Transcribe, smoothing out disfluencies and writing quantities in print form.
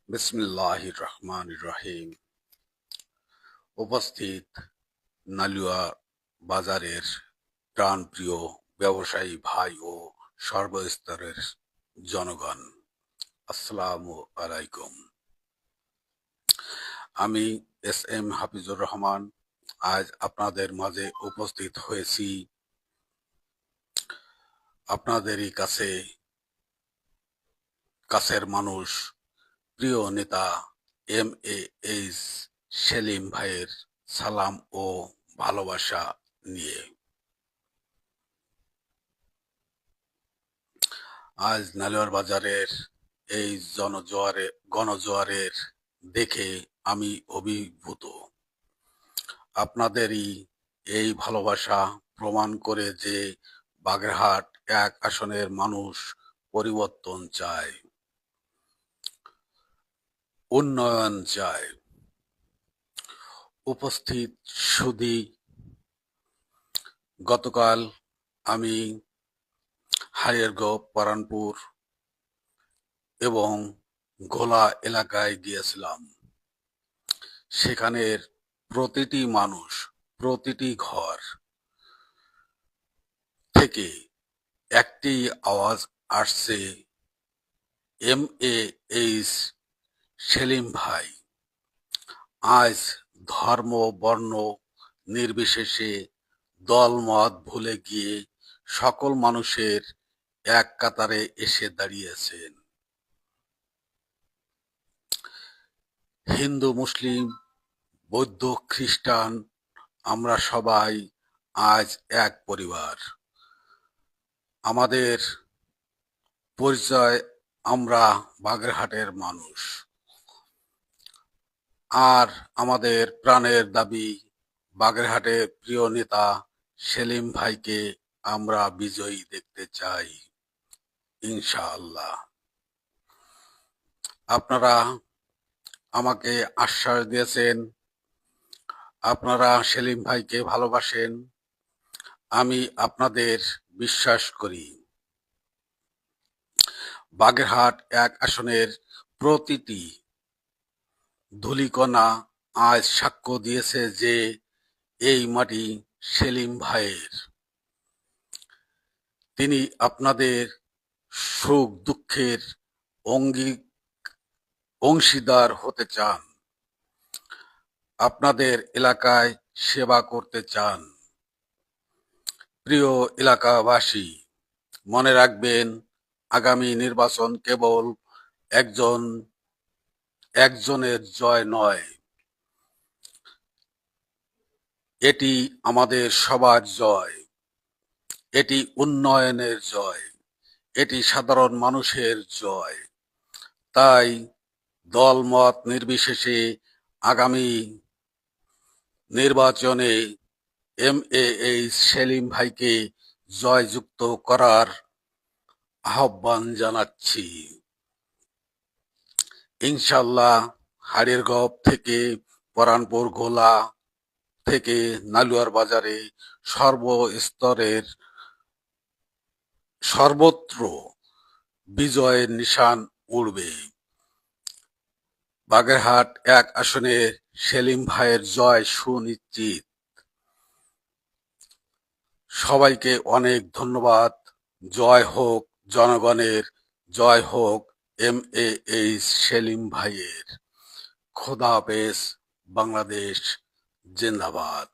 বিসমিল্লাহির রহমানির রহিম। উপস্থিত নালিয়া বাজারের প্রাণপ্রিয় ব্যবসায়ী ভাই ও সর্বস্তরের জনগণ, আসসালামু আলাইকুম। আমি এস হাফিজুর রহমান আজ আপনাদের মাঝে উপস্থিত হয়েছি আপনাদেরই কাছের মানুষ, প্রিয় নেতা এম.এ.এইচ সেলিম ভাইয়ের সালাম ও ভালোবাসা নিয়ে। আজ নালিয়ার বাজারের এই গণজোয়ারের দেখে আমি অভিভূত। আপনাদেরই এই ভালোবাসা প্রমাণ করে যে বাগেরহাট এক আসনের মানুষ পরিবর্তন চায়, উন্নয়ন চায়। উপস্থিত সুধী, গতকাল আমি হারিয়ারগঞ্জ, পরানপুর এবং ঘোলা এলাকায় গিয়েছিলাম। সেখানের প্রতিটি মানুষ, প্রতিটি ঘর থেকে একটি আওয়াজ আসছে, এম.এ.এইচ সেলিম ভাই আজ ধর্ম বর্ণ নির্বিশেষে দলমত ভুলে গিয়ে সকল মানুষের এক কাতারে এসে দাঁড়িয়েছেন। হিন্দু, মুসলিম, বৌদ্ধ, খ্রিস্টান আমরা সবাই আজ এক পরিবার। আমাদের পরিচয় আমরা বাগেরহাটের মানুষ, আর আমাদের প্রাণের দাবি বাগেরহাটের প্রিয় নেতা সেলিম ভাইকে আমরা বিজয়ী দেখতে চাই ইনশাআল্লাহ। আপনারা আমাকে আশ্বাস দিয়েছেন, আপনারা সেলিম ভাইকে ভালোবাসেন, আমি আপনাদের বিশ্বাস করি। বাগেরহাট এক আসনের প্রতিটি ধূলিকণা আজ সাক্ষ্য দিয়েছে যে এই মাটি সেলিম ভাইয়ের। তিনি আপনাদের সুখ দুঃখের অংশীদার হতে চান, আপনাদের এলাকায় সেবা করতে চান। প্রিয় এলাকাবাসী, মনে রাখবেন, আগামী নির্বাচন কেবল একজনের জয় নয়, এটি আমাদের সবার জয়, এটি উন্নয়নের জয়, এটি সাধারণ মানুষের জয়। তাই দলমত নির্বিশেষে আগামী নির্বাচনে এম.এ.এইচ সেলিম ভাইকে জয়যুক্ত করার আহ্বান জানাচ্ছি। ইনশাল্লাহ হাড়িরগঞ্জ থেকে পরানপুর, ঘোলা থেকে নালুয়ার বাজারে সর্বস্তরের সর্বত্র বিজয়ের নিশান উড়বে। বাগেরহাট এক আসনে সেলিম ভাইয়ের জয় সুনিশ্চিত। সবাইকে অনেক ধন্যবাদ। জয় হোক জনগণের, জয় হোক এম.এ.এইচ সেলিম ভাইয়ের। খোদা হাফেজ। বাংলাদেশ জিন্দাবাদ।